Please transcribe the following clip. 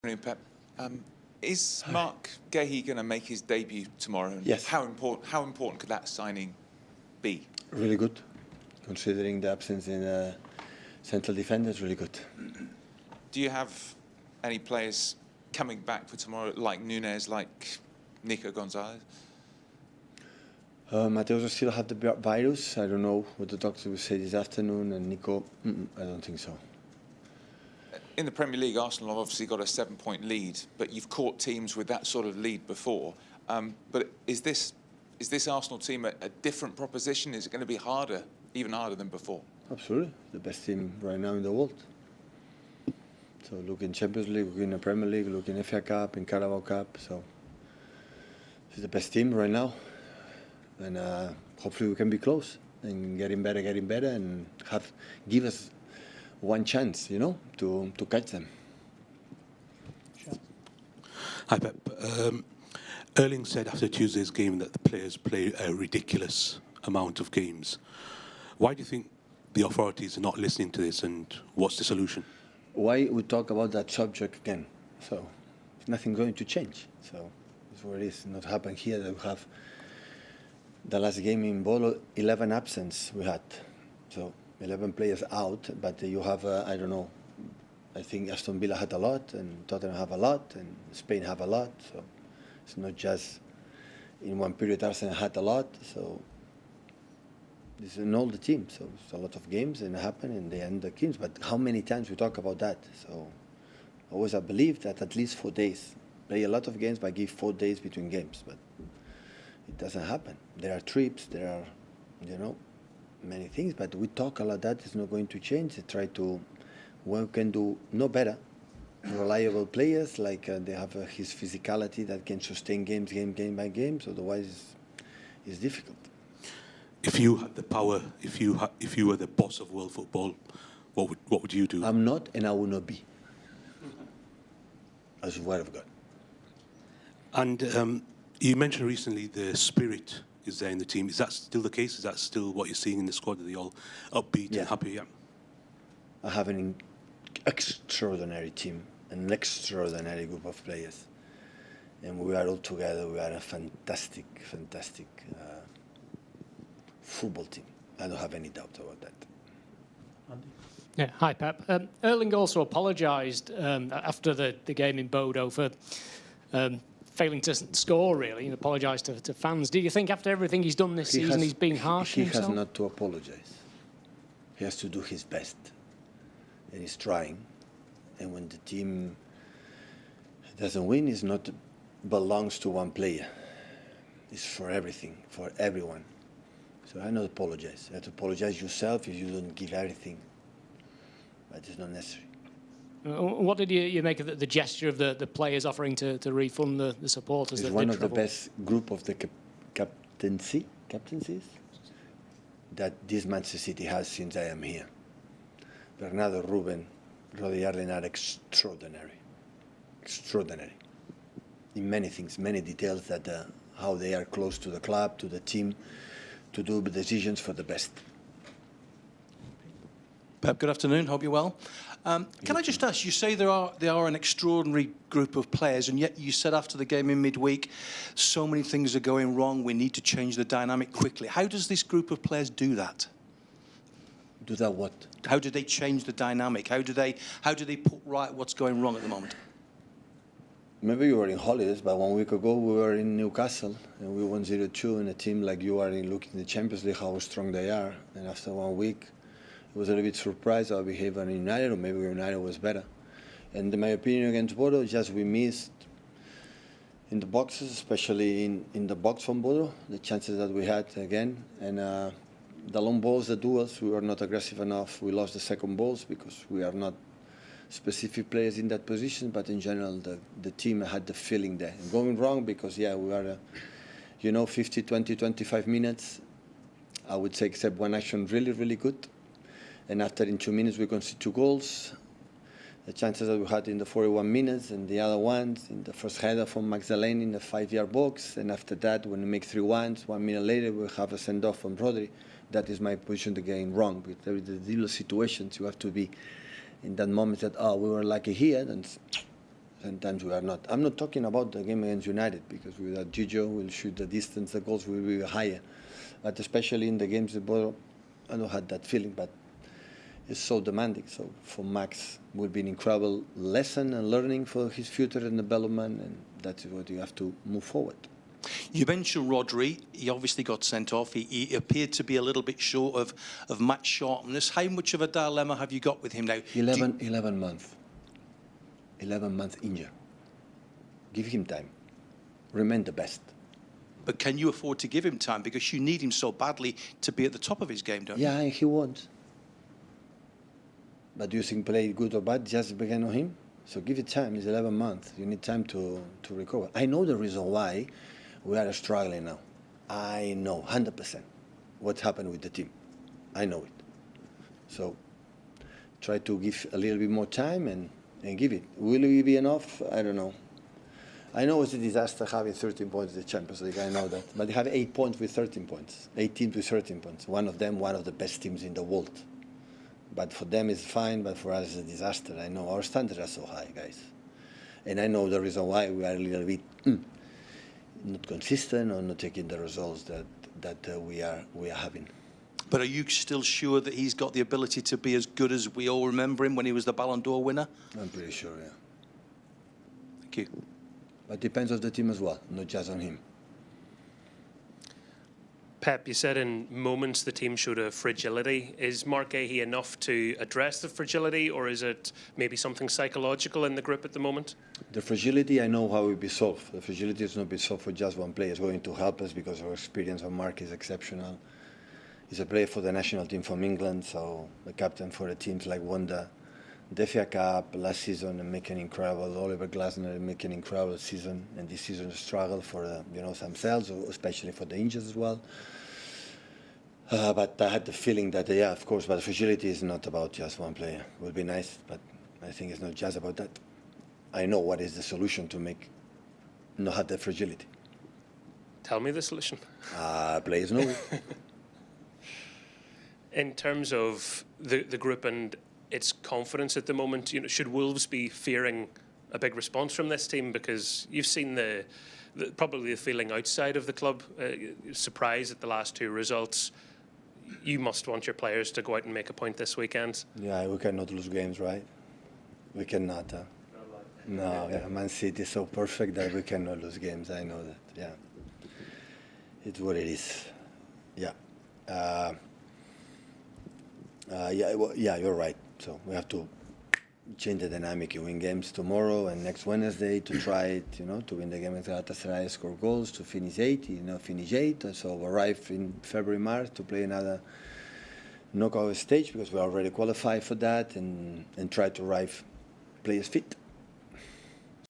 Pep. Is Mark Gahey going to make his debut tomorrow? And yes. How important could that signing be? Really good, considering the absence in central defenders. Really good. Do you have any players coming back for tomorrow, like Nunez, like Nico Gonzalez? Mateo still have the virus. I don't know what the doctor will say this afternoon. And Nico, I don't think so. In the Premier League, Arsenal have obviously got a 7-point lead, but you've caught teams with that sort of lead before. But is this Arsenal team a different proposition? Is it going to be harder, even harder than before? Absolutely, the best team right now in the world. So look in Champions League, look in the Premier League, look in FA Cup, in Carabao Cup. So it's the best team right now, and hopefully we can be close and getting better, and give us one chance, to catch them. Sure. Hi, Pep. Erling said after Tuesday's game that the players play a ridiculous amount of games. Why do you think the authorities are not listening to this, and what's the solution? Why we talk about that subject again? So there's nothing going to change. So it's what it is. Not happen here that we have the last game in Bolo, 11 absence we had. So 11 players out, but you have, I don't know, I think Aston Villa had a lot, and Tottenham have a lot, and Spain have a lot. So it's not just in one period Arsenal had a lot. So this is in all the teams. So it's a lot of games, and it happen, and they end the games. But how many times we talk about that? So always I believe that at least 4 days. Play a lot of games, but give 4 days between games. But it doesn't happen. There are trips, there are, many things, but we talk a lot. That is not going to change. They try to, one can do no better. Reliable players, like they have his physicality that can sustain games, game by game. So otherwise, it's difficult. If you had the power, if you were the boss of world football, what would you do? I'm not, and I will not be. I swear of God. And you mentioned recently the spirit is there in the team. Is that still the case? Is that still what you're seeing in the squad? Are they all upbeat and happy? Yeah. I have an extraordinary team, an extraordinary group of players, and we are all together. We are a fantastic football team. I don't have any doubt about that. Yeah, hi Pep. Erling also apologised after the game in Bodo for failing to score, really, and apologised to fans. Do you think after everything he's done this season he's been harsh on himself? He has not to apologise. He has to do his best, and he's trying. And when the team doesn't win, it's not belongs to one player. It's for everything, for everyone. So I not apologise. You have to apologise yourself if you don't give everything, but it's not necessary. What did you make of the gesture of the players offering to refund the supporters? It's one of the best group of the captaincies that this Manchester City has since I am here. Bernardo, Ruben, Rodi, Arlen are extraordinary. In many things, many details that how they are close to the club, to the team, to do decisions for the best. Pep, good afternoon. Hope you're well. Can I just ask, you say they are an extraordinary group of players, and yet you said after the game in midweek, so many things are going wrong, we need to change the dynamic quickly. How does this group of players do that? Do that what? How do they change the dynamic? How do they put right what's going wrong at the moment? Maybe you were in holidays, but 1 week ago we were in Newcastle and we won 0-2 in a team like you are in looking at the Champions League, how strong they are. And after 1 week, I was a little bit surprised our behavior in United, or maybe United was better. And in my opinion against Bodo, just we missed in the boxes, especially in the box from Bodo, the chances that we had again. And the long balls, the duels, we were not aggressive enough. We lost the second balls because we are not specific players in that position, but in general, the team had the feeling there. And going wrong because, we are, 50, 20, 25 minutes, I would say, except one action, really, really good. And after, in 2 minutes, we conceded 2 goals. The chances that we had in the 41 minutes and the other ones, in the first header from Magdalene in the 5-yard box. And after that, when we make 3-1, 1 minute later, we have a send-off from Rodri. That is my position to getting wrong. Because there is the deal of situations, you have to be in that moment that, we were lucky here, and Sometimes we are not. I'm not talking about the game against United, because without Gigio, we'll shoot the distance, the goals will be higher. But especially in the games that I don't have that feeling, but it's so demanding. So for Max, will be an incredible lesson and learning for his future and development, and that's what you have to move forward. You mentioned Rodri. He obviously got sent off. He appeared to be a little bit short of match sharpness. How much of a dilemma have you got with him now? 11 months. 11 months injured. Give him time. Remain the best. But can you afford to give him time? Because you need him so badly to be at the top of his game, don't you? Yeah, and he won't. But do you think play good or bad just began on him? So give it time. It's 11 months. You need time to recover. I know the reason why we are struggling now. I know 100% what happened with the team. I know it. So try to give a little bit more time and give it. Will it be enough? I don't know. I know it's a disaster having 13 points in the Champions League. I know that. But they have 8 points with 13 points. 8 teams with 13 points. One of them, one of the best teams in the world. But for them it's fine, but for us it's a disaster. I know our standards are so high, guys. And I know the reason why we are a little bit not consistent or not taking the results that we are having. But are you still sure that he's got the ability to be as good as we all remember him when he was the Ballon d'Or winner? I'm pretty sure, yeah. Thank you. But it depends on the team as well, not just on him. Pep, you said in moments the team showed a fragility. Is Mark Gahey enough to address the fragility, or is it maybe something psychological in the group at the moment? The fragility, I know how it will be solved. The fragility is not be solved for just one player. It's going to help us because our experience of Mark is exceptional. He's a player for the national team from England, so the captain for the teams like Wanda. The FA Cup last season and making incredible. Oliver Glasner making incredible season, and this season struggle for themselves, especially for the injuries as well. But I had the feeling that yeah, of course, but fragility is not about just one player. It would be nice, but I think it's not just about that. I know what is the solution to make not have that fragility. Tell me the solution. Players know. In terms of the group and its confidence at the moment, should Wolves be fearing a big response from this team? Because you've seen probably the feeling outside of the club, surprise at the last two results. You must want your players to go out and make a point this weekend. Yeah, we cannot lose games, right? We cannot. No, yeah, Man City is so perfect that we cannot lose games. I know that. Yeah, it's what it is. Yeah. Yeah, you're right. So we have to change the dynamic. You win games tomorrow and next Wednesday to try it, to win the game against Galatasaray, score goals, to finish 8, finish 8. And so arrive in February, March to play another knockout stage because we already qualified for that and try to arrive players fit.